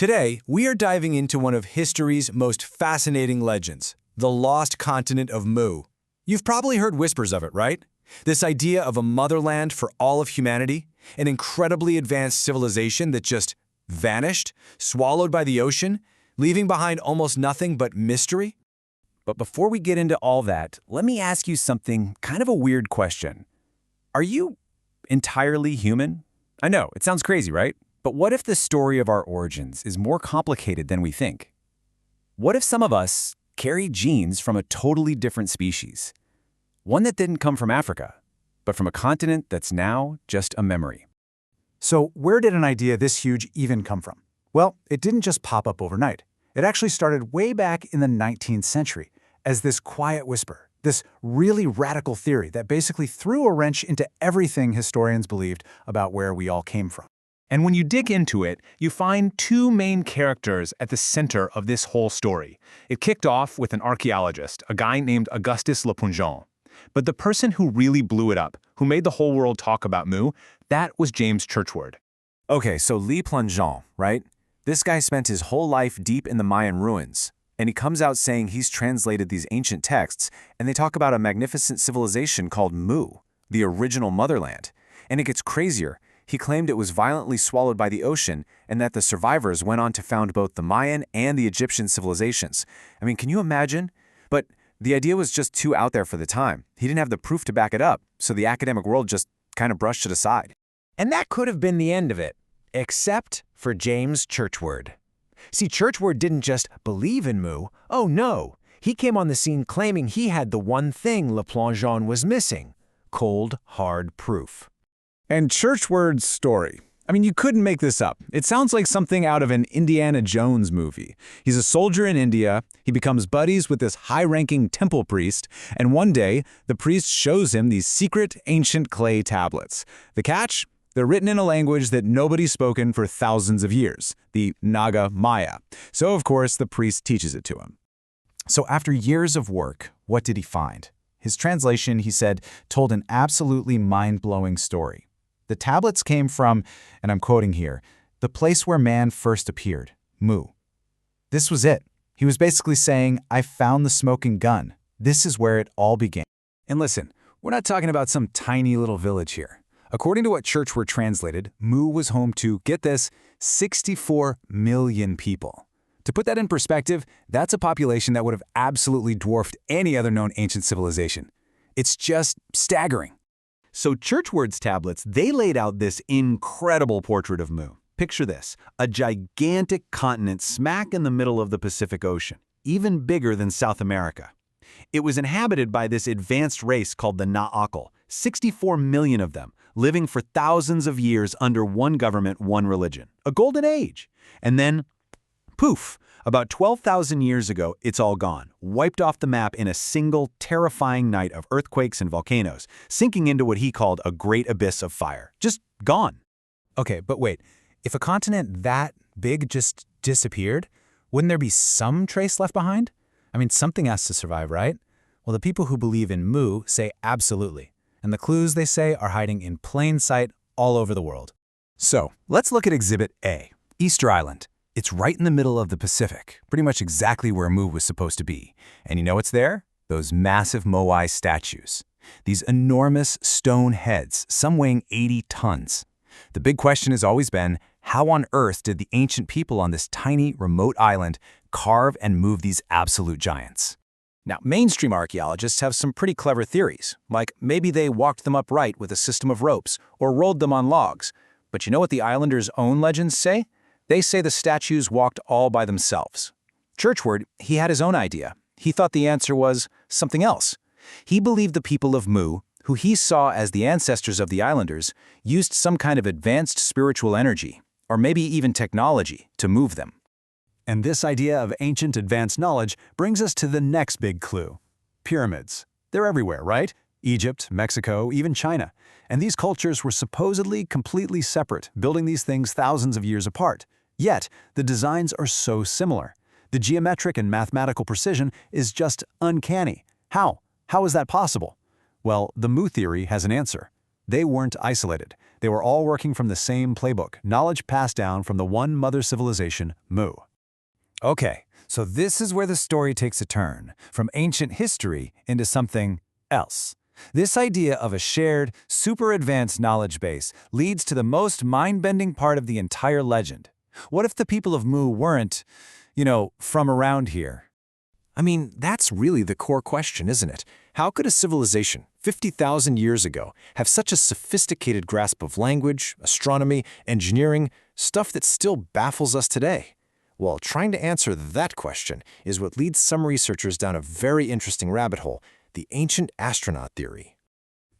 Today, we are diving into one of history's most fascinating legends, the lost continent of Mu. You've probably heard whispers of it, right? This idea of a motherland for all of humanity, an incredibly advanced civilization that just vanished, swallowed by the ocean, leaving behind almost nothing but mystery? But before we get into all that, let me ask you something, kind of a weird question. Are you entirely human? I know, it sounds crazy, right? But what if the story of our origins is more complicated than we think? What if some of us carry genes from a totally different species? One that didn't come from Africa, but from a continent that's now just a memory. So where did an idea this huge even come from? Well, it didn't just pop up overnight. It actually started way back in the 19th century as this quiet whisper, this really radical theory that basically threw a wrench into everything historians believed about where we all came from. And when you dig into it, you find two main characters at the center of this whole story. It kicked off with an archaeologist, a guy named Augustus Le Plongeon. But the person who really blew it up, who made the whole world talk about Mu, that was James Churchward. Okay, so Le Plongeon, right? This guy spent his whole life deep in the Mayan ruins, and he comes out saying he's translated these ancient texts, and they talk about a magnificent civilization called Mu, the original motherland. And it gets crazier. He claimed it was violently swallowed by the ocean and that the survivors went on to found both the Mayan and the Egyptian civilizations. I mean, can you imagine? But the idea was just too out there for the time. He didn't have the proof to back it up, so the academic world just kind of brushed it aside. And that could have been the end of it, except for James Churchward. See, Churchward didn't just believe in Mu. Oh no, he came on the scene claiming he had the one thing Le Plongeon was missing: cold, hard proof. And Churchward's story. I mean, you couldn't make this up. It sounds like something out of an Indiana Jones movie. He's a soldier in India, he becomes buddies with this high-ranking temple priest, and one day, the priest shows him these secret ancient clay tablets. The catch? They're written in a language that nobody's spoken for thousands of years, the Naga Maya. So, of course, the priest teaches it to him. So after years of work, what did he find? His translation, he said, told an absolutely mind-blowing story. The tablets came from, and I'm quoting here, the place where man first appeared, Mu. This was it. He was basically saying, I found the smoking gun. This is where it all began. And listen, we're not talking about some tiny little village here. According to what Churchward translated, Mu was home to, get this, 64 million people. To put that in perspective, that's a population that would have absolutely dwarfed any other known ancient civilization. It's just staggering. So Churchward's tablets, they laid out this incredible portrait of Mu. Picture this, a gigantic continent smack in the middle of the Pacific Ocean, even bigger than South America. It was inhabited by this advanced race called the Na'akal, 64 million of them, living for thousands of years under one government, one religion. A golden age. And then, poof, about 12,000 years ago, it's all gone, wiped off the map in a single terrifying night of earthquakes and volcanoes, sinking into what he called a great abyss of fire. Just gone. Okay, but wait, if a continent that big just disappeared, wouldn't there be some trace left behind? I mean, something has to survive, right? Well, the people who believe in Mu say absolutely. And the clues, they say, are hiding in plain sight all over the world. So, let's look at Exhibit A, Easter Island. It's right in the middle of the Pacific, pretty much exactly where Mu was supposed to be. And you know what's there? Those massive Moai statues. These enormous stone heads, some weighing 80 tons. The big question has always been, how on earth did the ancient people on this tiny, remote island carve and move these absolute giants? Now, mainstream archaeologists have some pretty clever theories, like maybe they walked them upright with a system of ropes or rolled them on logs. But you know what the islanders' own legends say? They say the statues walked all by themselves. Churchward, he had his own idea. He thought the answer was something else. He believed the people of Mu, who he saw as the ancestors of the islanders, used some kind of advanced spiritual energy, or maybe even technology, to move them. And this idea of ancient advanced knowledge brings us to the next big clue. Pyramids. They're everywhere, right? Egypt, Mexico, even China. And these cultures were supposedly completely separate, building these things thousands of years apart. Yet, the designs are so similar. The geometric and mathematical precision is just uncanny. How? How is that possible? Well, the Mu theory has an answer. They weren't isolated. They were all working from the same playbook, knowledge passed down from the one mother civilization, Mu. Okay, so this is where the story takes a turn, from ancient history into something else. This idea of a shared, super advanced knowledge base leads to the most mind-bending part of the entire legend. What if the people of Mu weren't, from around here? I mean, that's really the core question, isn't it? How could a civilization 50,000 years ago have such a sophisticated grasp of language, astronomy, engineering, stuff that still baffles us today? Well, trying to answer that question is what leads some researchers down a very interesting rabbit hole, the ancient astronaut theory.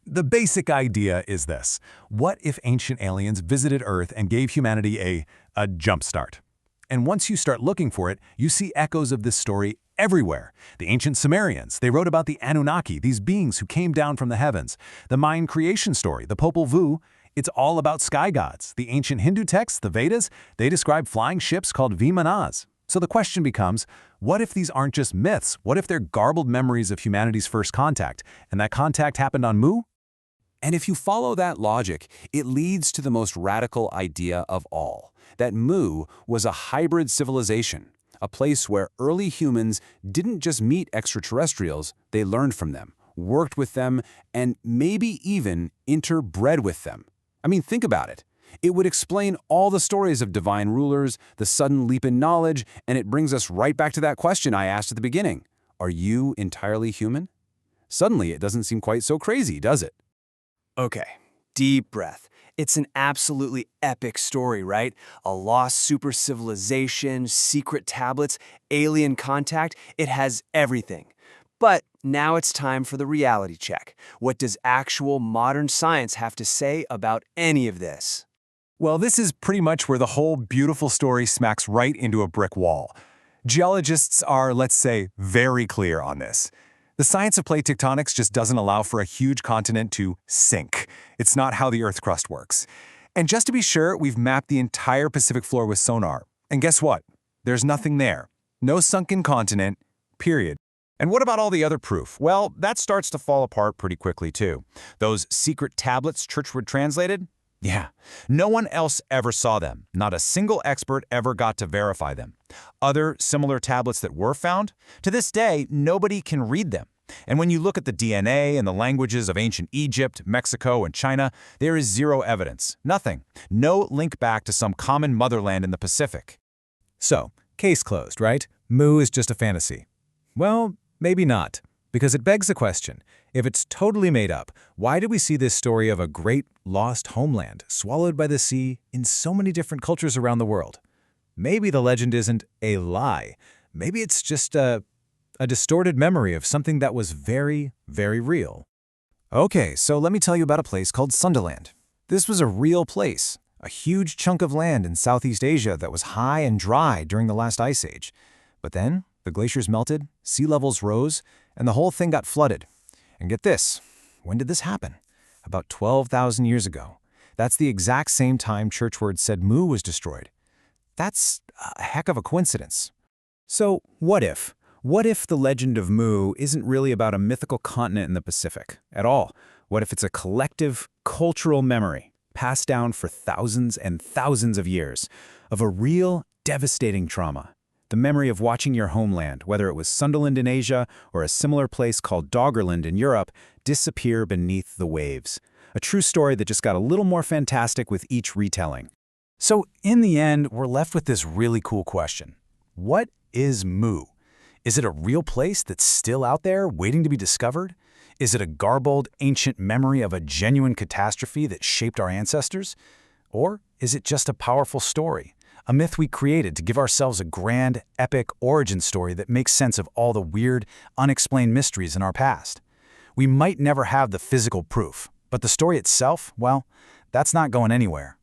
The basic idea is this. What if ancient aliens visited Earth and gave humanity a jump start? And once you start looking for it, you see echoes of this story everywhere. The ancient Sumerians, they wrote about the Anunnaki, these beings who came down from the heavens. The Mayan creation story, the Popol Vuh, it's all about sky gods. The ancient Hindu texts, the Vedas, they describe flying ships called Vimanas. So the question becomes, what if these aren't just myths? What if they're garbled memories of humanity's first contact, and that contact happened on Mu? And if you follow that logic, it leads to the most radical idea of all, that Mu was a hybrid civilization, a place where early humans didn't just meet extraterrestrials, they learned from them, worked with them, and maybe even interbred with them. I mean, think about it. It would explain all the stories of divine rulers, the sudden leap in knowledge, and it brings us right back to that question I asked at the beginning. Are you entirely human? Suddenly, it doesn't seem quite so crazy, does it? Okay, deep breath. It's an absolutely epic story, right? A lost super civilization, secret tablets, alien contact. It has everything. But now it's time for the reality check. What does actual modern science have to say about any of this? Well, this is pretty much where the whole beautiful story smacks right into a brick wall. Geologists are, let's say, very clear on this. The science of plate tectonics just doesn't allow for a huge continent to sink. It's not how the Earth's crust works. And just to be sure, we've mapped the entire Pacific floor with sonar. And guess what? There's nothing there. No sunken continent, period. And what about all the other proof? Well, that starts to fall apart pretty quickly, too. Those secret tablets Churchward translated? Yeah, no one else ever saw them. Not a single expert ever got to verify them. Other similar tablets that were found? To this day, nobody can read them. And when you look at the DNA and the languages of ancient Egypt, Mexico, and China, there is zero evidence. Nothing. No link back to some common motherland in the Pacific. So, case closed, right? Mu is just a fantasy. Well, maybe not, because it begs the question, if it's totally made up, why do we see this story of a great lost homeland swallowed by the sea in so many different cultures around the world? Maybe the legend isn't a lie. Maybe it's just a distorted memory of something that was very, very real. Okay, so let me tell you about a place called Sundaland. This was a real place, a huge chunk of land in Southeast Asia that was high and dry during the last ice age. But then, the glaciers melted, sea levels rose, and the whole thing got flooded. And get this, when did this happen? About 12,000 years ago. That's the exact same time Churchward said Mu was destroyed. That's a heck of a coincidence. So, what if? What if the legend of Mu isn't really about a mythical continent in the Pacific at all? What if it's a collective, cultural memory passed down for thousands and thousands of years of a real, devastating trauma? The memory of watching your homeland, whether it was Sundaland in Asia or a similar place called Doggerland in Europe, disappear beneath the waves. A true story that just got a little more fantastic with each retelling. So in the end, we're left with this really cool question. What is Mu? Is it a real place that's still out there waiting to be discovered? Is it a garbled, ancient memory of a genuine catastrophe that shaped our ancestors? Or is it just a powerful story? A myth we created to give ourselves a grand, epic origin story that makes sense of all the weird, unexplained mysteries in our past. We might never have the physical proof, but the story itself, well, that's not going anywhere.